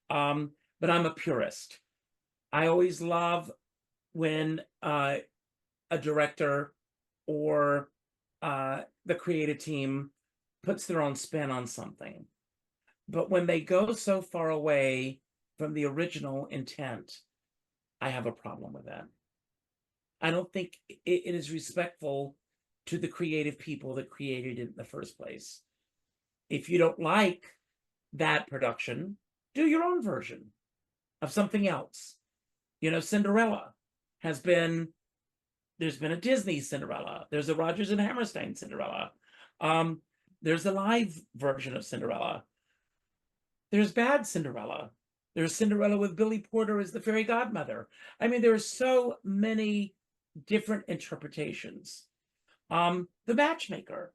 But I'm a purist. I always love when a director or the creative team puts their own spin on something. But when they go so far away from the original intent, I have a problem with that. I don't think it is respectful to the creative people that created it in the first place. If you don't like that production, do your own version of something else. You know, Cinderella there's been a Disney Cinderella. There's a Rodgers and Hammerstein Cinderella. There's a live version of Cinderella. There's bad Cinderella. There's Cinderella with Billy Porter as the fairy godmother. I mean, there are so many different interpretations. The Matchmaker.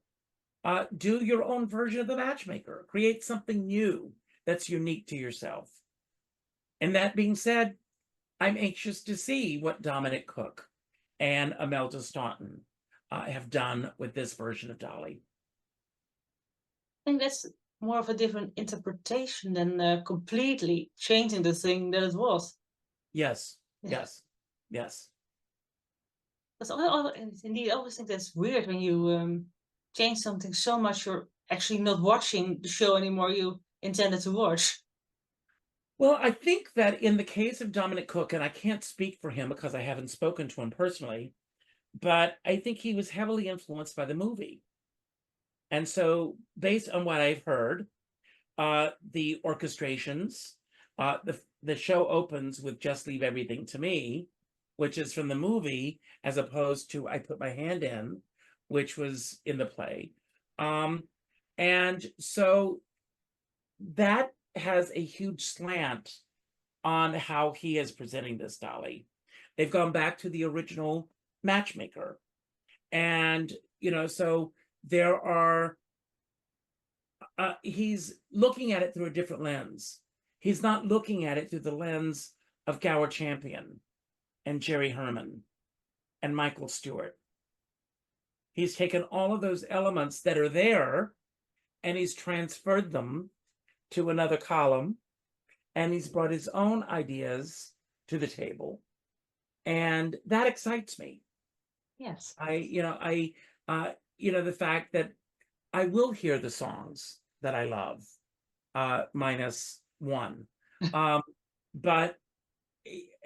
do your own version of the matchmaker. Create something new that's unique to yourself. And that being said, I'm anxious to see what Dominic Cook and Imelda Staunton have done with this version of Dolly. I think that's more of a different interpretation than completely changing the thing that it was. Yes, Yeah. yes, yes. Indeed, I always think that's weird when you change something so much you're actually not watching the show anymore you intended to watch. Well, I think that in the case of Dominic Cook, and I can't speak for him because I haven't spoken to him personally, but I think he was heavily influenced by the movie. And so based on what I've heard, the orchestrations, the show opens with Just Leave Everything to Me, which is from the movie, as opposed to I Put My Hand In, which was in the play. And so that has a huge slant on how he is presenting this Dolly. They've gone back to the original matchmaker. And, so there are, he's looking at it through a different lens. He's not looking at it through the lens of Gower Champion and Jerry Herman and Michael Stewart. He's taken all of those elements that are there and he's transferred them to another column, and he's brought his own ideas to the table, and that excites me. Yes. The fact that I will hear the songs that I love, minus one. But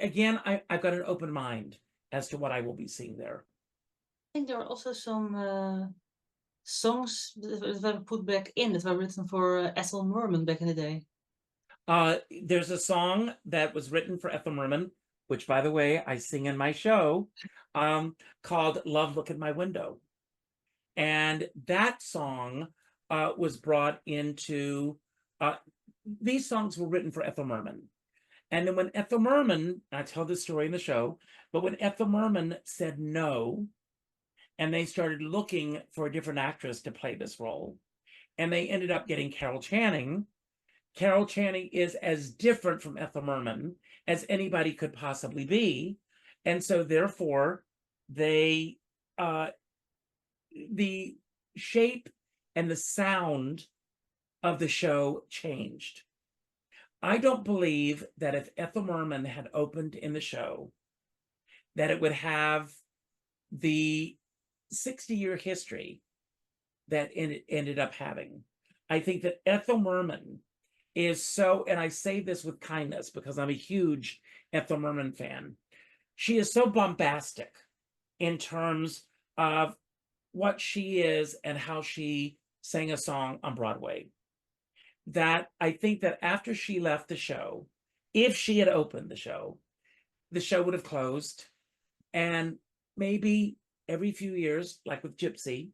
again, I've got an open mind as to what I will be seeing there. I think there are also some songs that were put back in that were written for Ethel Merman back in the day. There's a song that was written for Ethel Merman, which, by the way, I sing in my show, called Love Look at My Window. And that song was brought into, these songs were written for Ethel Merman. And then when Ethel Merman, I tell this story in the show, but when Ethel Merman said no, and they started looking for a different actress to play this role, and they ended up getting Carol Channing. Carol Channing is as different from Ethel Merman as anybody could possibly be. And so therefore, the shape and the sound of the show changed. I don't believe that if Ethel Merman had opened in the show, that it would have the 60-year history that it ended up having. I think that Ethel Merman is so, and I say this with kindness because I'm a huge Ethel Merman fan, she is so bombastic in terms of what she is and how she sang a song on Broadway, that I think that after she left the show, if she had opened the show would have closed, and maybe every few years, like with Gypsy,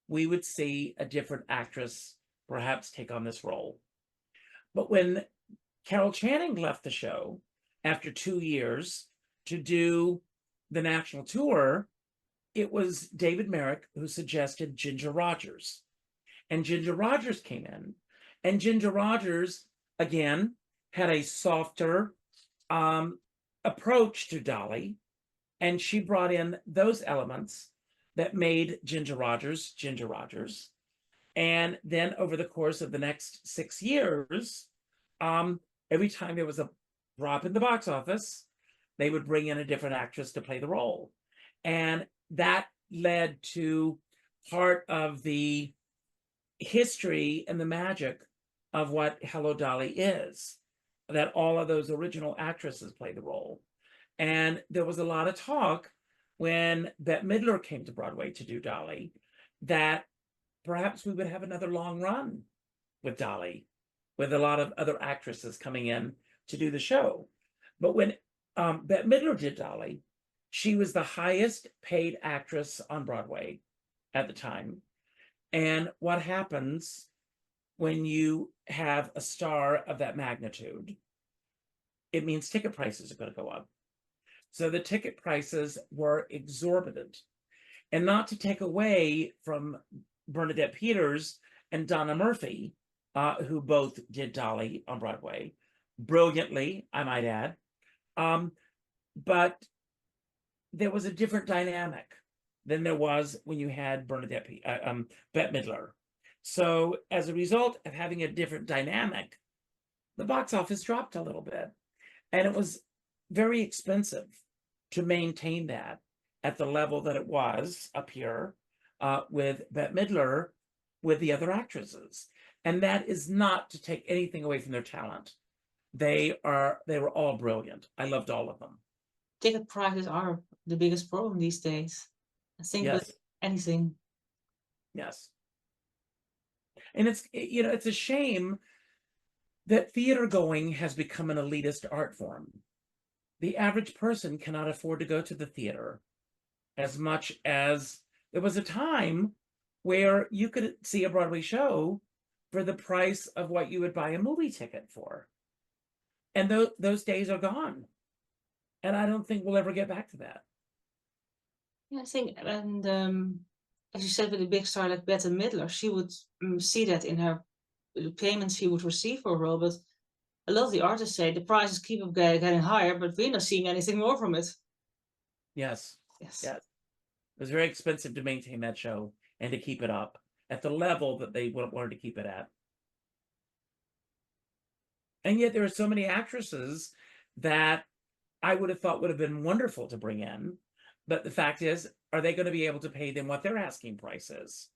we would see a different actress perhaps take on this role. But when Carol Channing left the show after 2 years to do the national tour, it was David Merrick who suggested Ginger Rogers. And Ginger Rogers came in, and Ginger Rogers, again, had a softer approach to Dolly, and she brought in those elements that made Ginger Rogers Ginger Rogers. And then over the course of the next 6 years, every time there was a drop in the box office, they would bring in a different actress to play the role. And that led to part of the history and the magic of what Hello Dolly is, that all of those original actresses play the role. And there was a lot of talk when Bette Midler came to Broadway to do Dolly, that perhaps we would have another long run with Dolly, with a lot of other actresses coming in to do the show. But when Bette Midler did Dolly, she was the highest paid actress on Broadway at the time. And what happens when you have a star of that magnitude? It means ticket prices are going to go up. So the ticket prices were exorbitant. And not to take away from Bernadette Peters and Donna Murphy, who both did Dolly on Broadway, brilliantly, I might add. But there was a different dynamic than there was when you had Bette Midler. So as a result of having a different dynamic, the box office dropped a little bit. And it was very expensive to maintain that at the level that it was up here with Bette Midler with the other actresses. And that is not to take anything away from their talent. They were all brilliant. I loved all of them. Ticket prices are the biggest problem these days. I think Yes. with anything. Yes. And it's a shame that theater going has become an elitist art form. The average person cannot afford to go to the theater as much as there was a time where you could see a Broadway show for the price of what you would buy a movie ticket for. And those days are gone. And I don't think we'll ever get back to that. Yeah, I think, and as you said, with a big star like Bette Midler, she would see that in her payments she would receive for a role. But a lot of the artists say the prices keep up getting higher, but we're not seeing anything more from it. Yes. Yes. Yes. It was very expensive to maintain that show and to keep it up at the level that they wanted to keep it at. And yet there are so many actresses that I would have thought would have been wonderful to bring in. But the fact is, are they going to be able to pay them what their asking price is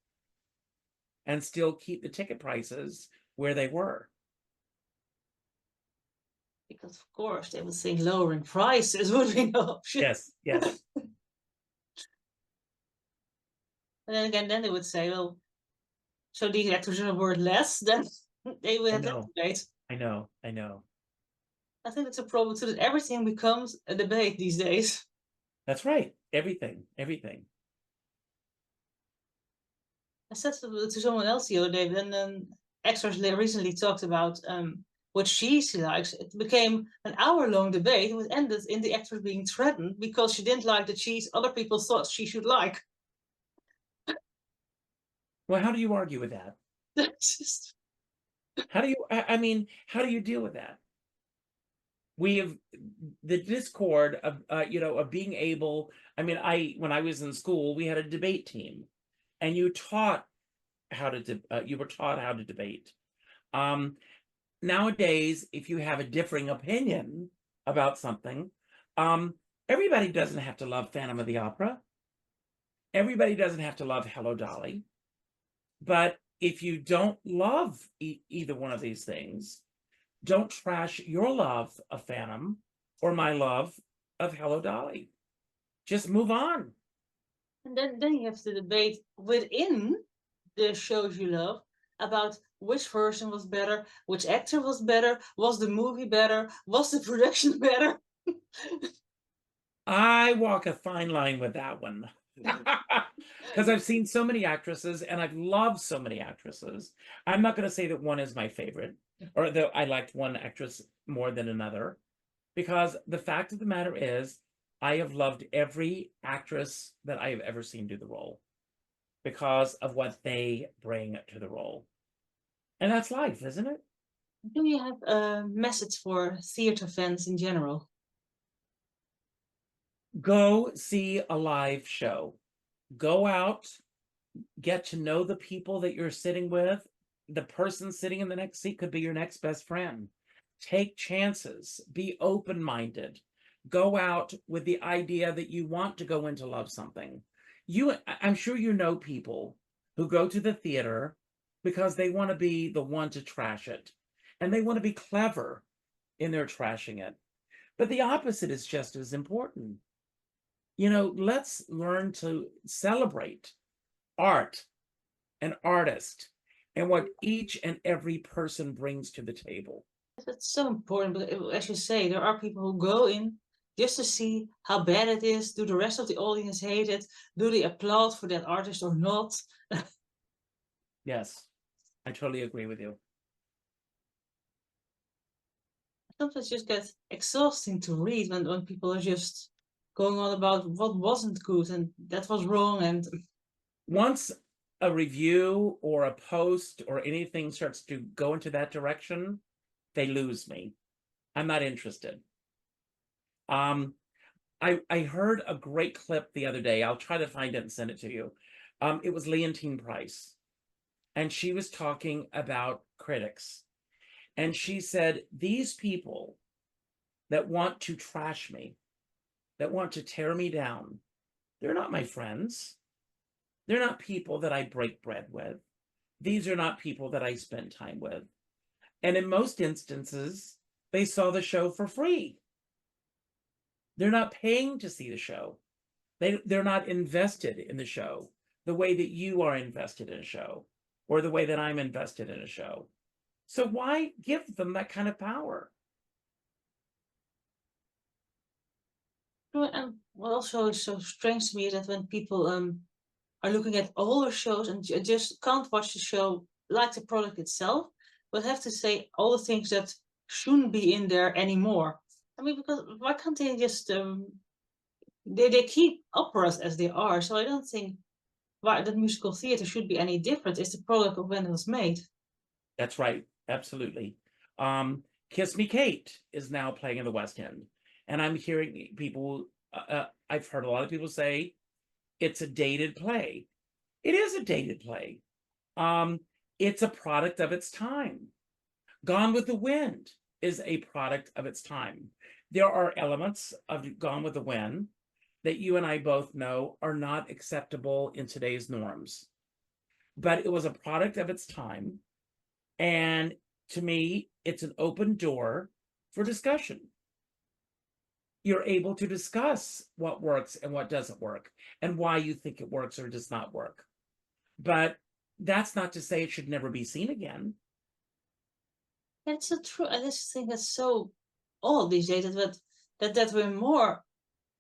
and still keep the ticket prices where they were? Because of course they would think lowering prices would be an option. Yes, yes. And then again, then they would say, well, so these actors are worth less, then they would have that debate. I know, I know. I think it's a problem too, that everything becomes a debate these days. That's right. Everything. I said to someone else the other day, then extras recently talked about what cheese she likes. It became an hour-long debate. It ended in the actress being threatened because she didn't like the cheese other people thought she should like. Well, how do you argue with that? That's just... How do you deal with that? We have the discord of being able, when I was in school, we had a debate team, and you were taught how to debate. Nowadays, if you have a differing opinion about something, everybody doesn't have to love Phantom of the Opera. Everybody doesn't have to love Hello, Dolly. But if you don't love either one of these things, don't trash your love of Phantom or my love of Hello, Dolly. Just move on. And then you have to debate within the shows you love about which version was better, which actor was better, was the movie better, was the production better? I walk a fine line with that one. Because I've seen so many actresses and I've loved so many actresses. I'm not going to say that one is my favorite, or that I liked one actress more than another, because the fact of the matter is I have loved every actress that I have ever seen do the role because of what they bring to the role. And that's life, isn't it? Do you have a message for theater fans in general? Go see a live show. Go out, get to know the people that you're sitting with. The person sitting in the next seat could be your next best friend. Take chances. Be open-minded. Go out with the idea that you want to go in to love something. I'm sure you know people who go to the theater because they want to be the one to trash it. And they want to be clever in their trashing it. But the opposite is just as important. Let's learn to celebrate art and artist and what each and every person brings to the table. That's so important, but as you say, there are people who go in just to see how bad it is. Do the rest of the audience hate it? Do they applaud for that artist or not? Yes, I totally agree with you. Sometimes just get exhausting to read when people are just going on about what wasn't good and that was wrong. And once a review or a post or anything starts to go into that direction, they lose me. I'm not interested. I heard a great clip the other day. I'll try to find it and send it to you. It was Leontine Price, and she was talking about critics. And she said, these people that want to trash me, that want to tear me down, they're not my friends. They're not people that I break bread with. These are not people that I spend time with. And in most instances, they saw the show for free. They're not paying to see the show. They're not invested in the show the way that you are invested in a show, or the way that I'm invested in a show. So why give them that kind of power? And what also is so strange to me is that when people are looking at older shows and just can't watch the show like the product itself, but have to say all the things that shouldn't be in there anymore. I mean, because why can't they just they keep operas as they are? So I don't think why the musical theater should be any different. It's the product of when it was made. That's right, absolutely. Kiss Me Kate is now playing in the West End, and I'm hearing people. I've heard a lot of people say it's a dated play. It is a dated play. It's a product of its time. Gone with the Wind is a product of its time. There are elements of Gone with the Wind that you and I both know are not acceptable in today's norms. But it was a product of its time. And to me, it's an open door for discussion. You're able to discuss what works and what doesn't work, and why you think it works or does not work. But that's not to say it should never be seen again. That's so true. I just think that's so odd these days that we're more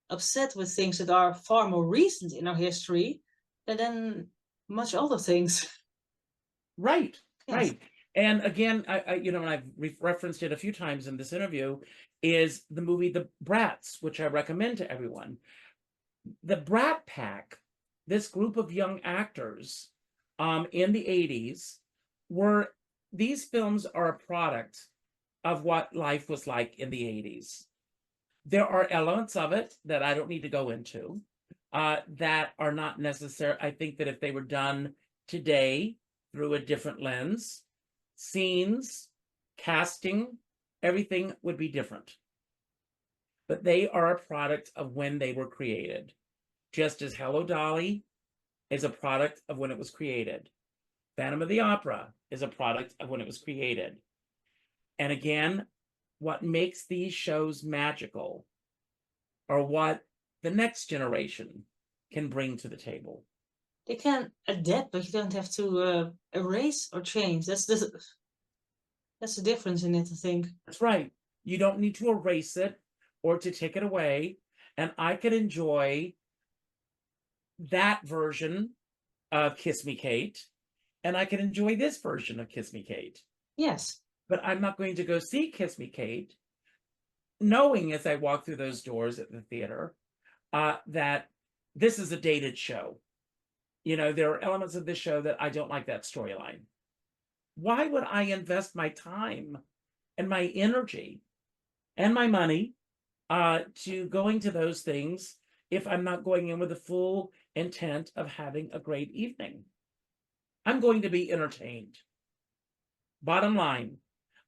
upset with things that are far more recent in our history than much other things. Right, Yes. right. And again, I you know, and I've referenced it a few times in this interview, is the movie The Brats, which I recommend to everyone. The Brat Pack, this group of young actors in the 80s, these films are a product of what life was like in the 80s. There are elements of it that I don't need to go into that are not necessary. I think that if they were done today through a different lens, scenes, casting, everything would be different. But they are a product of when they were created. Just as Hello, Dolly is a product of when it was created. Phantom of the Opera is a product of when it was created. And again, what makes these shows magical are what the next generation can bring to the table. They can adapt, but you don't have to erase or change. That's the difference in it, I think. That's right. You don't need to erase it or to take it away. And I could enjoy that version of Kiss Me Kate, and I can enjoy this version of Kiss Me Kate. Yes. But I'm not going to go see Kiss Me Kate, knowing as I walk through those doors at the theater that this is a dated show. You know, there are elements of this show that I don't like that storyline. Why would I invest my time and my energy and my money to going to those things if I'm not going in with the full intent of having a great evening? I'm going to be entertained. Bottom line,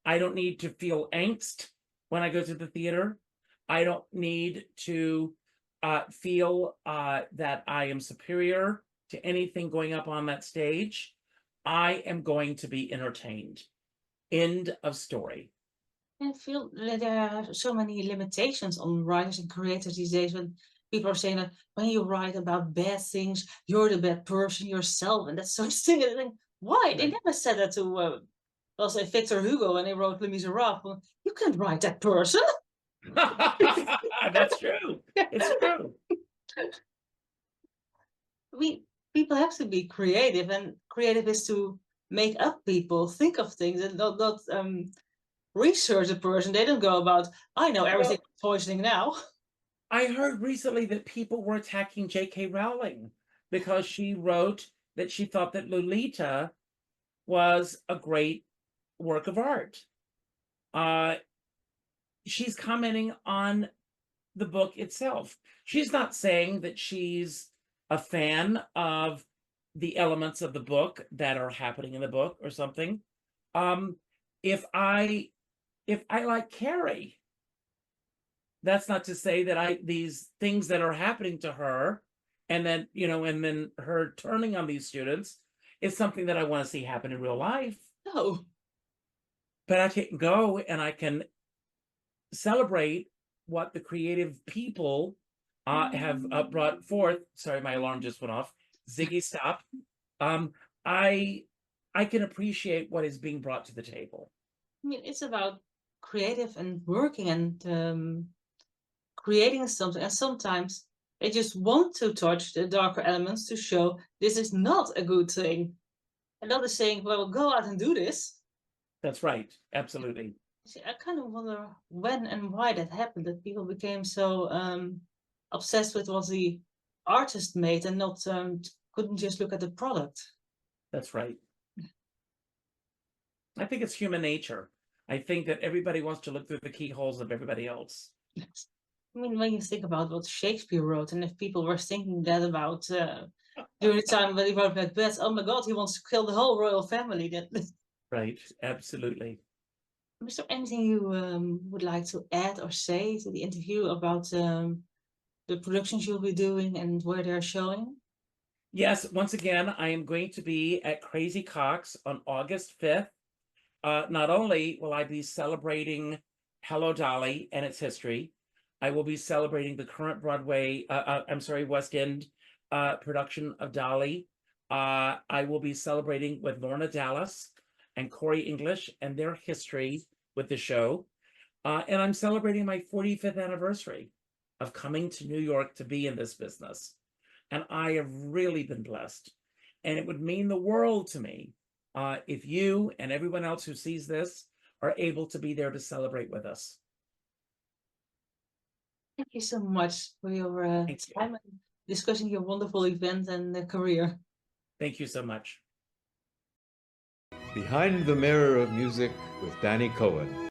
I don't need to feel angst when I go to the theater. I don't need to feel that I am superior to anything going up on that stage. I am going to be entertained. End of story. I feel that there are so many limitations on writers and creators these days when people are saying that when you write about bad things, you're the bad person yourself, and that sort of thing. And I think, why? They never said that to, well, say Victor Hugo when they wrote Les Miserables. Well, you can't write that person. That's true. It's true. People have to be creative, and creative is to make up people, think of things, and not research a person. They don't go about, I know everything about poisoning now. I heard recently that people were attacking J.K. Rowling because she wrote that she thought that Lolita was a great work of art. She's commenting on the book itself. She's not saying that she's a fan of the elements of the book that are happening in the book or something. If I like Carrie, that's not to say that these things that are happening to her, and then, you know, and then her turning on these students is something that I want to see happen in real life. No. But I can go and I can celebrate what the creative people have brought forth. Sorry, my alarm just went off. Ziggy, stop. I can appreciate what is being brought to the table. I mean, it's about creative and working and creating something. And sometimes they just want to touch the darker elements to show this is not a good thing. And not saying, well, go out and do this. That's right. Absolutely. See, I kind of wonder when and why that happened, that people became so obsessed with what the artist made and not couldn't just look at the product. That's right. I think it's human nature. I think that everybody wants to look through the keyholes of everybody else. I mean, when you think about what Shakespeare wrote, and if people were thinking that about during the time when he wrote Macbeth, oh my God, he wants to kill the whole royal family. That Right, absolutely. is there anything you would like to add or say to the interview about the productions you'll be doing and where they're showing? Yes, once again, I am going to be at Crazy Coqs on August 5th. Not only will I be celebrating Hello Dolly and its history, I will be celebrating the current West End production of Dolly. I will be celebrating with Lorna Dallas and Corey English and their history with the show. And I'm celebrating my 45th anniversary of coming to New York to be in this business. And I have really been blessed. And it would mean the world to me if you and everyone else who sees this are able to be there to celebrate with us. Thank you so much for your time and discussing your wonderful event and career. Thank you so much. Behind the Mirror of Music with Dannii Cohen.